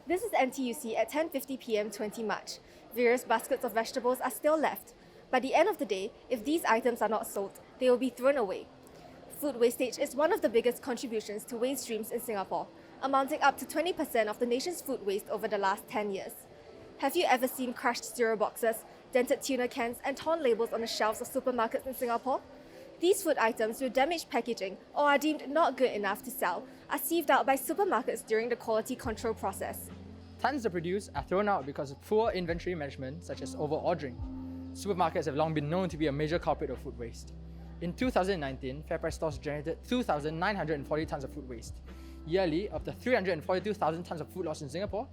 This is NTUC at 10:50 p.m. 20 March. Various baskets of vegetables are still left. By the end of the day, if these items are not sold, they will be thrown away. Food wastage is one of the biggest contributions to waste streams in Singapore, amounting up to 20% of the nation's food waste over the last 10 years. Have you ever seen crushed cereal boxes, dented tuna cans, and torn labels on the shelves of supermarkets in Singapore? These food items with damaged packaging or are deemed not good enough to sell are sieved out by supermarkets during the quality control process. Tons of produce are thrown out because of poor inventory management, such as over-ordering. Supermarkets have long been known to be a major culprit of food waste. In 2019, FairPrice stores generated 2,940 tons of food waste. Yearly, of the 342,000 tons of food loss in Singapore,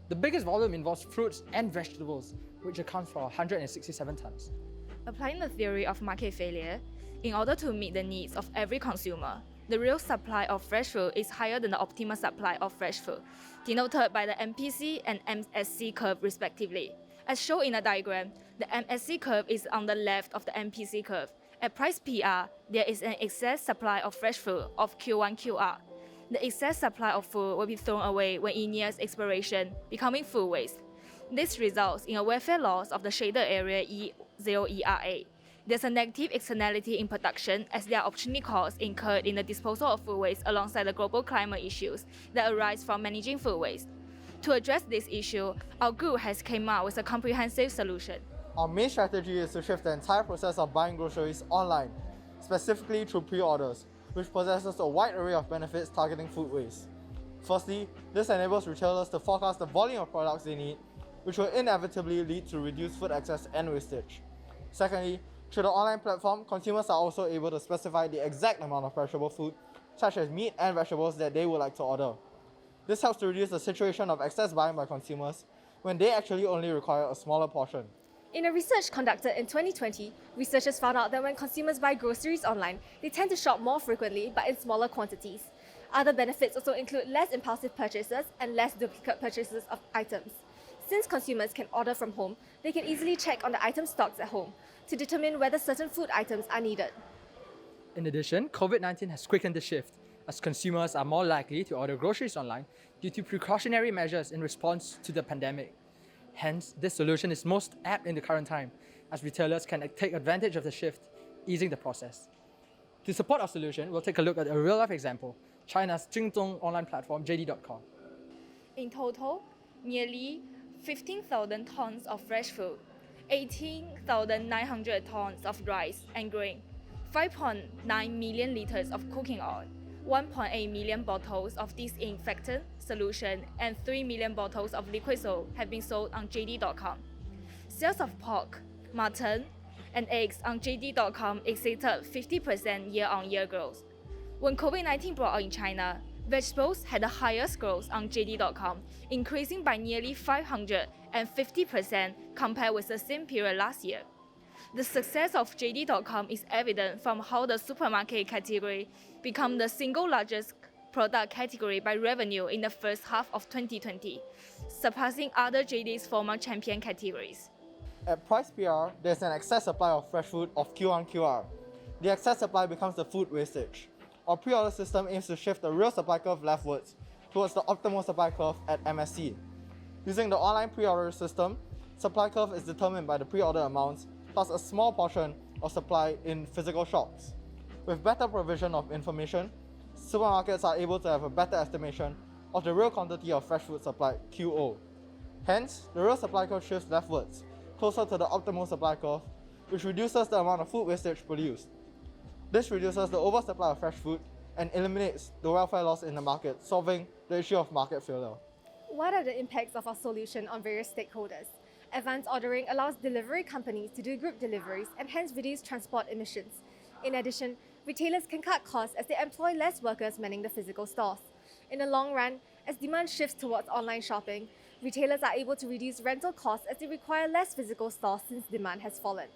the biggest volume involves fruits and vegetables, which accounts for 167 tons. Applying the theory of market failure, in order to meet the needs of every consumer, the real supply of fresh food is higher than the optimal supply of fresh food, denoted by the MPC and MSC curve respectively. As shown in the diagram, the MSC curve is on the left of the MPC curve. At price PR, there is an excess supply of fresh food of Q1QR. The excess supply of food will be thrown away when it nears expiration, becoming food waste. This results in a welfare loss of the shaded area E0ERA. There's a negative externality in production as there are opportunity costs incurred in the disposal of food waste alongside the global climate issues that arise from managing food waste. To address this issue, our group has come up with a comprehensive solution. Our main strategy is to shift the entire process of buying groceries online, specifically through pre-orders, which possesses a wide array of benefits targeting food waste. Firstly, this enables retailers to forecast the volume of products they need, which will inevitably lead to reduced food excess and wastage. Secondly, through the online platform, consumers are also able to specify the exact amount of perishable food, such as meat and vegetables, that they would like to order. This helps to reduce the situation of excess buying by consumers when they actually only require a smaller portion. In a research conducted in 2020, researchers found out that when consumers buy groceries online, they tend to shop more frequently but in smaller quantities. Other benefits also include less impulsive purchases and less duplicate purchases of items. Since consumers can order from home, they can easily check on the item stocks at home to determine whether certain food items are needed. In addition, COVID-19 has quickened the shift, as consumers are more likely to order groceries online due to precautionary measures in response to the pandemic. Hence, this solution is most apt in the current time, as retailers can take advantage of the shift, easing the process. To support our solution, we'll take a look at a real-life example, China's Jingzong online platform JD.com. In total, nearly 15,000 tons of fresh food, 18,900 tons of rice and grain, 5.9 million liters of cooking oil, 1.8 million bottles of disinfectant solution, and 3 million bottles of liquid soap have been sold on JD.com. Sales of pork, mutton, and eggs on JD.com exceeded 50% year-on-year growth. When COVID-19 broke out in China, vegetables had the highest growth on JD.com, increasing by nearly 550% compared with the same period last year. The success of JD.com is evident from how the supermarket category became the single largest product category by revenue in the first half of 2020, surpassing other JD's former champion categories. At price PR, there's an excess supply of fresh food of Q1QR. The excess supply becomes the food wastage. Our pre-order system aims to shift the real supply curve leftwards towards the optimal supply curve at MSC. Using the online pre-order system, supply curve is determined by the pre-order amounts plus a small portion of supply in physical shops. With better provision of information, supermarkets are able to have a better estimation of the real quantity of fresh food supplied, QO. Hence, the real supply curve shifts leftwards, closer to the optimal supply curve, which reduces the amount of food wastage produced. This reduces the oversupply of fresh food and eliminates the welfare loss in the market, solving the issue of market failure. What are the impacts of our solution on various stakeholders? Advanced ordering allows delivery companies to do group deliveries and hence reduce transport emissions. In addition, retailers can cut costs as they employ less workers manning the physical stores. In the long run, as demand shifts towards online shopping, retailers are able to reduce rental costs as they require less physical stores since demand has fallen.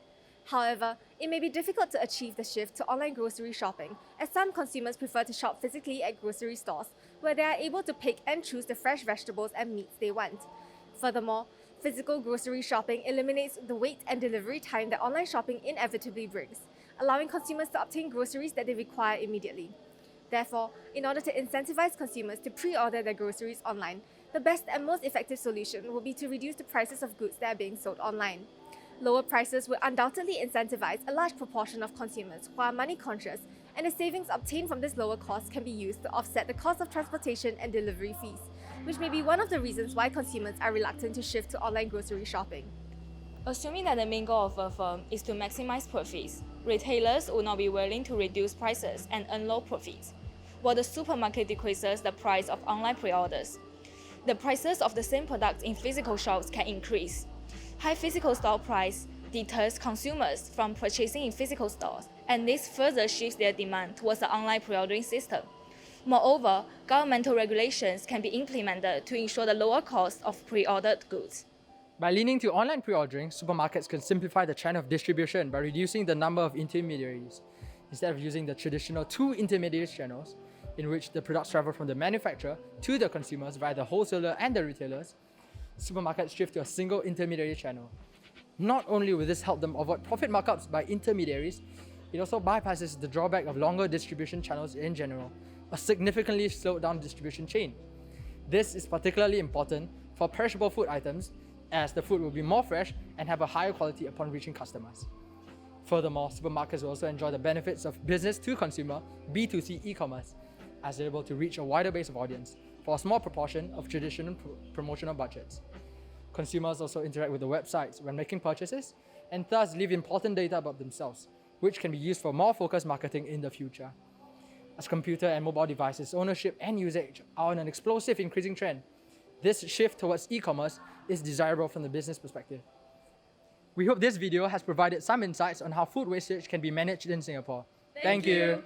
However, it may be difficult to achieve the shift to online grocery shopping, as some consumers prefer to shop physically at grocery stores, where they are able to pick and choose the fresh vegetables and meats they want. Furthermore, physical grocery shopping eliminates the wait and delivery time that online shopping inevitably brings, allowing consumers to obtain groceries that they require immediately. Therefore, in order to incentivize consumers to pre-order their groceries online, The best and most effective solution will be to reduce the prices of goods that are being sold online. Lower prices will undoubtedly incentivize a large proportion of consumers who are money conscious, and the savings obtained from this lower cost can be used to offset the cost of transportation and delivery fees, which may be one of the reasons why consumers are reluctant to shift to online grocery shopping. Assuming that the main goal of a firm is to maximize profits, retailers will not be willing to reduce prices and earn low profits, while the supermarket decreases the price of online pre-orders. The prices of the same products in physical shops can increase. High physical store price deters consumers from purchasing in physical stores, and this further shifts their demand towards the online pre-ordering system. Moreover, governmental regulations can be implemented to ensure the lower cost of pre-ordered goods. By leaning to online pre-ordering, supermarkets can simplify the chain of distribution by reducing the number of intermediaries. Instead of using the traditional two intermediary channels, in which the products travel from the manufacturer to the consumers via the wholesaler and the retailers, supermarkets shift to a single intermediary channel. Not only will this help them avoid profit markups by intermediaries, it also bypasses the drawback of longer distribution channels in general, a significantly slowed down distribution chain. This is particularly important for perishable food items, as the food will be more fresh and have a higher quality upon reaching customers. Furthermore, supermarkets will also enjoy the benefits of business to consumer B2C e-commerce, as they're able to reach a wider base of audience for a small proportion of traditional promotional budgets. Consumers also interact with the websites when making purchases and thus leave important data about themselves, which can be used for more focused marketing in the future. As computer and mobile devices ownership and usage are on an explosive increasing trend, this shift towards e-commerce is desirable from the business perspective. We hope this video has provided some insights on how food wastage can be managed in Singapore. Thank you.